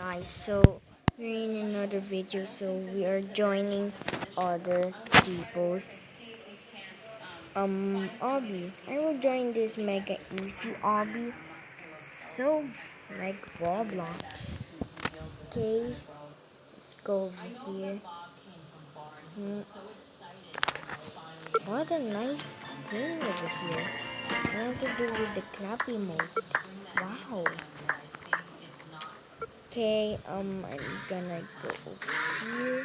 guys, so we're in another video, so we are joining other people's obby. I will join this mega easy obby, so like Roblox. Okay, let's go over here. Hmm, what a nice game over here. I want to do with the clappy mode. Wow. Okay, I'm gonna go over here.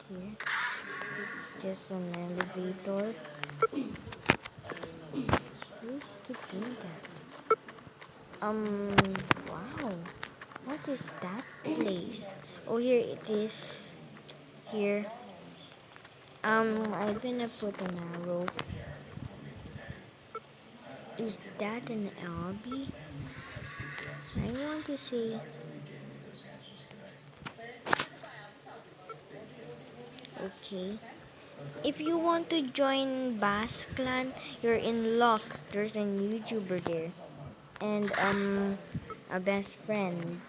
Here. Just an elevator. Who's keeping that? Wow. What is that place? Oh, here it is. Here. I'm gonna put an arrow. Is that an lobby? I want to say. Okay. If you want to join Bass Clan, you're in luck. There's a YouTuber there. And our best friends.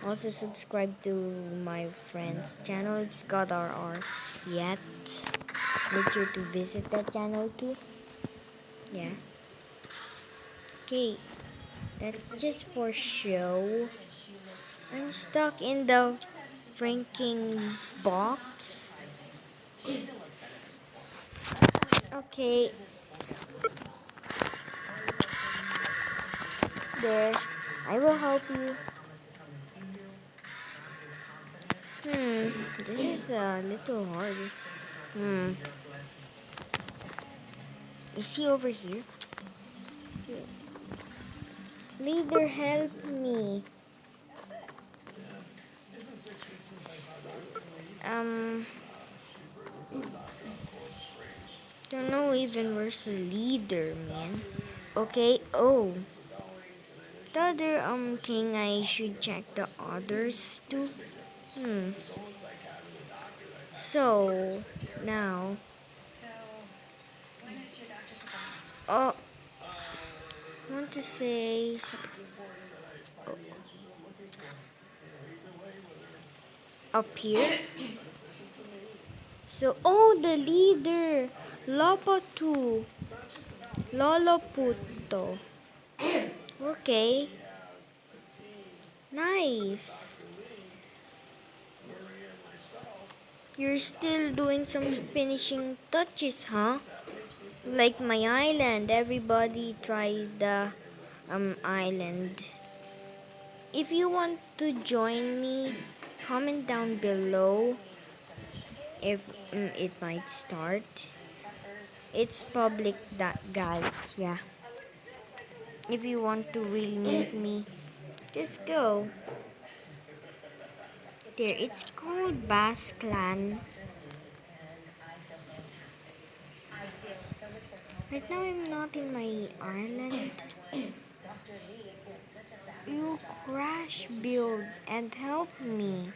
Also subscribe to my friend's channel. It's got RR yet. Make sure to visit that channel too. Yeah. Okay. That's just for show. I'm stuck in the franking box. Okay. There. I will help you. This is a little hard. Is he over here? Leader, help me. Um, don't know even where's the leader, man. Okay, oh. The other thing I should check the others too. So now oh I want to say up here. So the leader Lopatu Loloputo. Okay. Nice. You're still doing some finishing touches, huh? Like my island. Everybody try the island. If you want to join me, comment down below if it might start. It's public, that guys. Yeah. If you want to really meet me, just go. There, it's called Bass Clan. Right now I'm not in my island. You crash build and help me.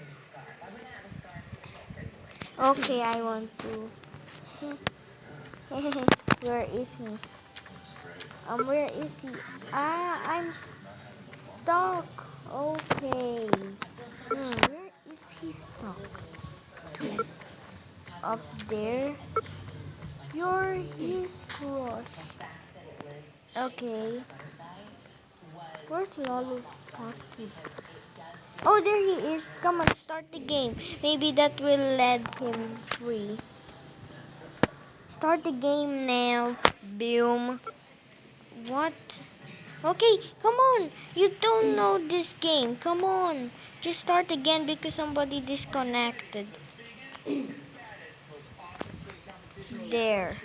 Okay, I want to. Where is he? Where is he? I'm stuck. Okay. Where is he stuck? To up there. You're his crush. Okay. Where's Lolo Taki? Oh, there he is. Come on, start the game. Maybe that will let him free. Start the game now. Boom. What? Okay, come on. You don't know this game. Come on. Just start again because somebody disconnected. There.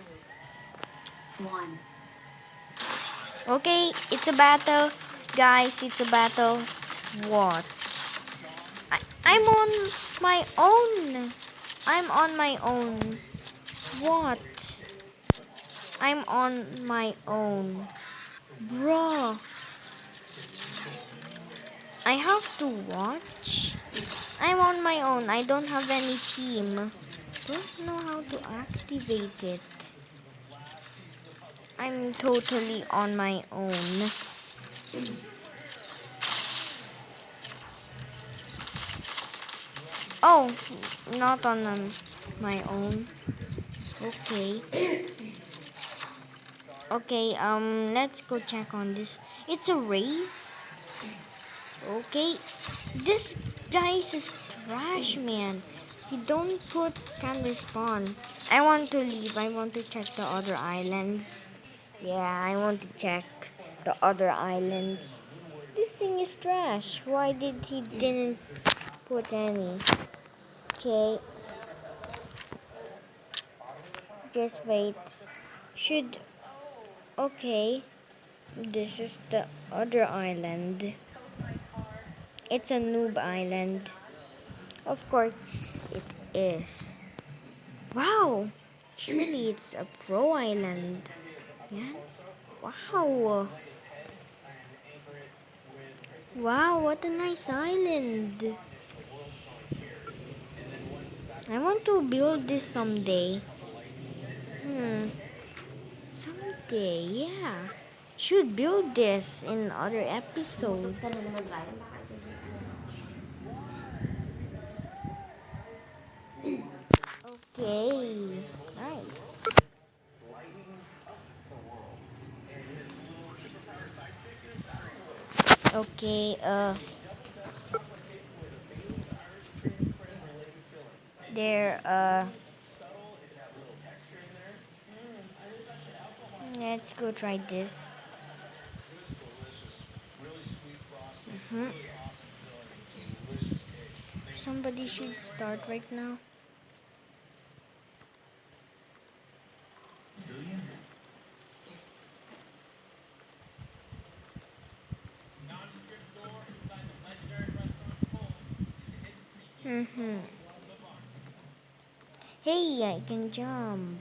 Okay, it's a battle. Guys, it's a battle. What? I'm on my own. I'm on my own. What? I'm on my own. Bruh. I have to watch. I'm on my own. I don't have any team. Don't know how to activate it. I'm totally on my own. Oh, not on my own. Okay. Okay, let's go check on this. It's a race. Okay. This guy is trash, man. He don't put can respawn. I want to leave. I want to check the other islands. Yeah, I want to check the other islands. This thing is trash. Why did he didn't put any? Okay, just wait. Should okay. This is the other island. It's a noob island. Of course it is. Wow. Surely it's a pro island. Yeah. Wow. Wow, what a nice island. I want to build this someday. Someday, yeah. Should build this in other episodes. Okay. Nice. Okay, there, let's go try this. Mhm. Somebody should start right now. Mhm. Hey, I can jump.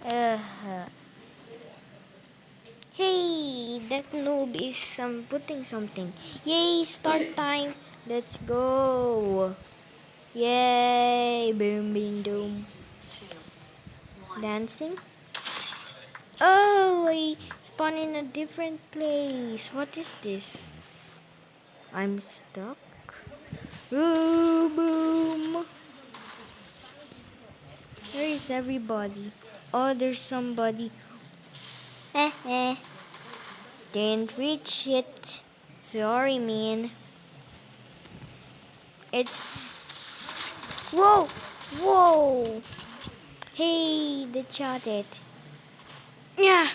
Uh, hey, that noob is putting something. Yay, start time. Let's go. Yay, boom, boom, doom. Dancing. Oh, I spawned in a different place. What is this? I'm stuck. Ooh, boom. Where is everybody? Oh, there's somebody. Eh, eh. Didn't reach it. Sorry, man. It's. Whoa! Whoa! Hey, they shot it. Yeah!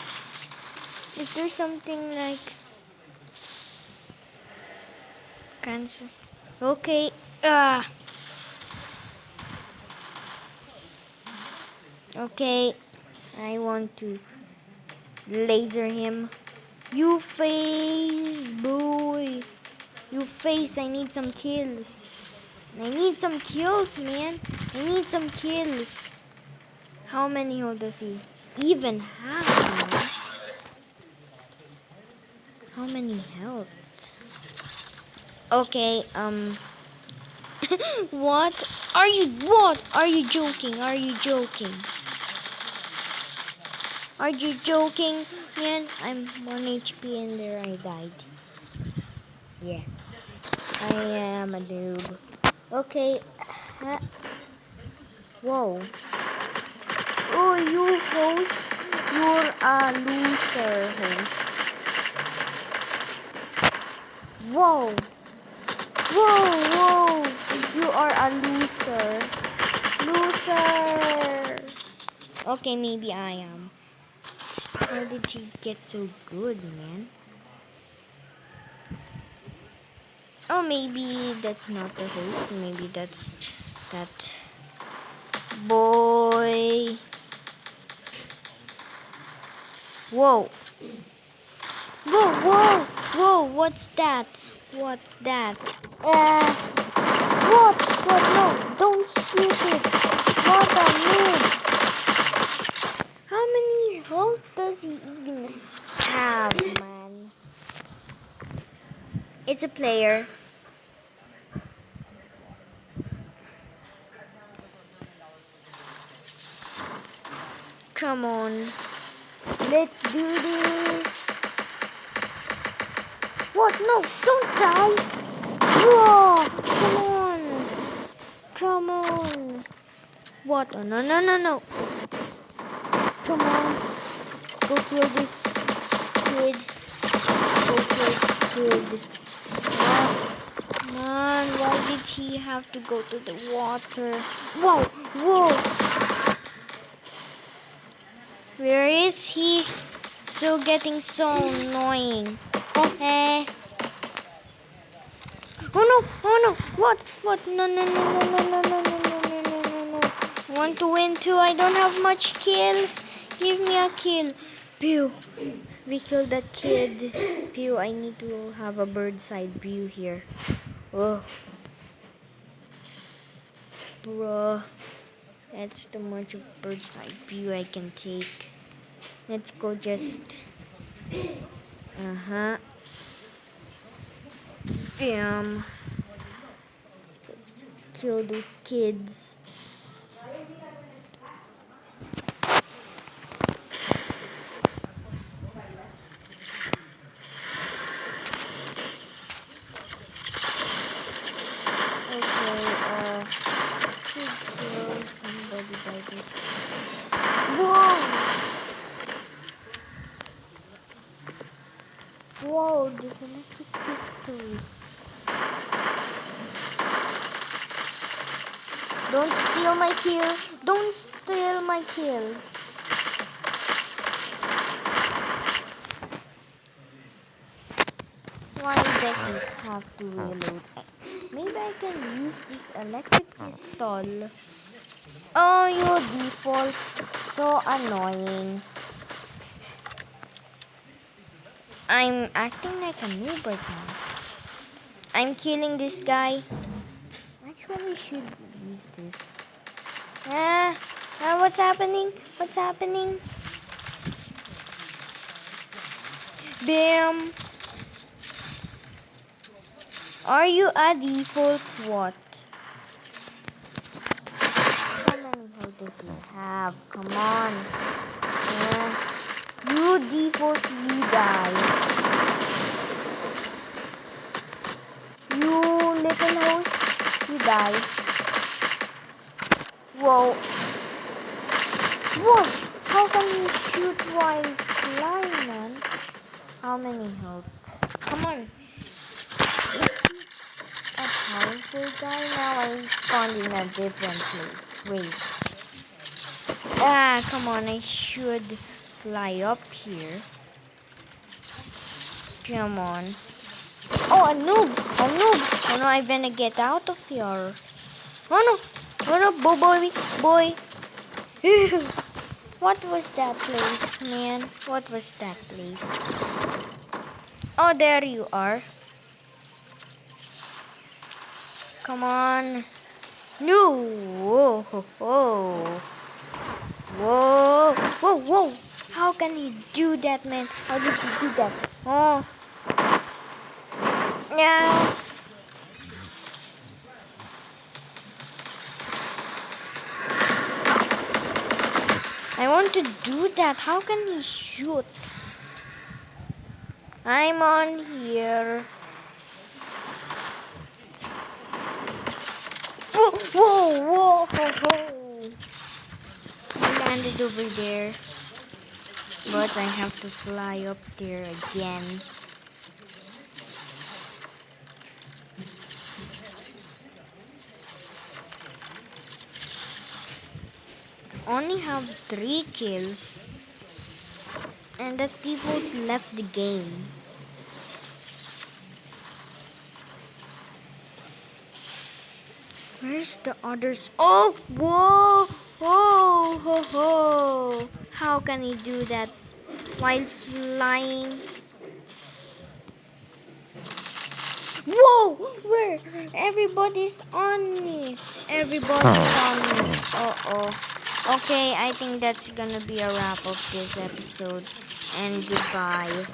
Is there something like. Cancel? Okay. Ah! Okay. I want to laser him. You face, boy. You face, I need some kills. I need some kills, man. I need some kills. How many health does he even have, man? How many health? Okay, what? What? Are you joking? Are you joking? Are you joking, man? I'm 1 HP and there I died. Yeah, I am a noob. Okay. Whoa. Oh, you host. You're a loser, host. Whoa. Whoa, whoa. You are a loser. Loser. Okay, maybe I am. How did he get so good, man? Oh, maybe that's not the host. Maybe that's that boy. Whoa. Whoa, whoa, whoa. What's that? What's that? What? What? No, don't shoot it. What a noob. How many health does he even have, man? It's a player. Come on. Let's do this. What? No, don't die. Whoa, come on. Come on. What? Oh, no, no, no, no. Come on. Let's go kill this kid. Go kill this kid. Man, why did he have to go to the water? Whoa, whoa. Where is he? Still getting so annoying. Oh, hey. Oh no, oh no. What? What? No, no, no, no, no, no, no, no, no, no, no, no, no. I want to win too. I don't have much kills. Give me a kill. Pew. We killed the kid. Pew, I need to have a bird's eye view here. Oh. Bruh. That's too much of bird's eye view I can take. Let's go just... Uh-huh. Damn. Let's go just kill those kids. Should kill somebody by this. Whoa! Whoa, this electric pistol. Don't steal my kill. Don't steal my kill. Why does it have to reload? Maybe I can use this electric pistol. Oh, your default. So annoying. I'm acting like a noob right now. I'm killing this guy. Actually, should use this. What's happening? What's happening? Damn. Are you a default? What? How many health does he have? Come on. You default, you die. You little host, you die. Whoa. Whoa! How can you shoot while flying, man? How many health? Come on. Is he a powerful guy? Now I spawned in a different place. Wait. Come on. I should fly up here. Come on. Oh, a noob! A noob! Oh no, I better get out of here. Oh no! Oh no, boy! What was that place, man? What was that place? Oh, there you are. Come on. No! Whoa! Whoa! Whoa! Whoa! Whoa! How can you do that, man? How did you do that? Oh! Yeah! I want to do that. How can he shoot? I'm on here. Whoa! I landed over there. But I have to fly up there again. Only have 3 kills. And that people left the game. Where's the others? Oh! Whoa! Oh! Ho ho! How can he do that while flying? Whoa! Where? Everybody's on me. Everybody's on me. Uh-oh. Okay, I think that's gonna be a wrap of this episode. And goodbye.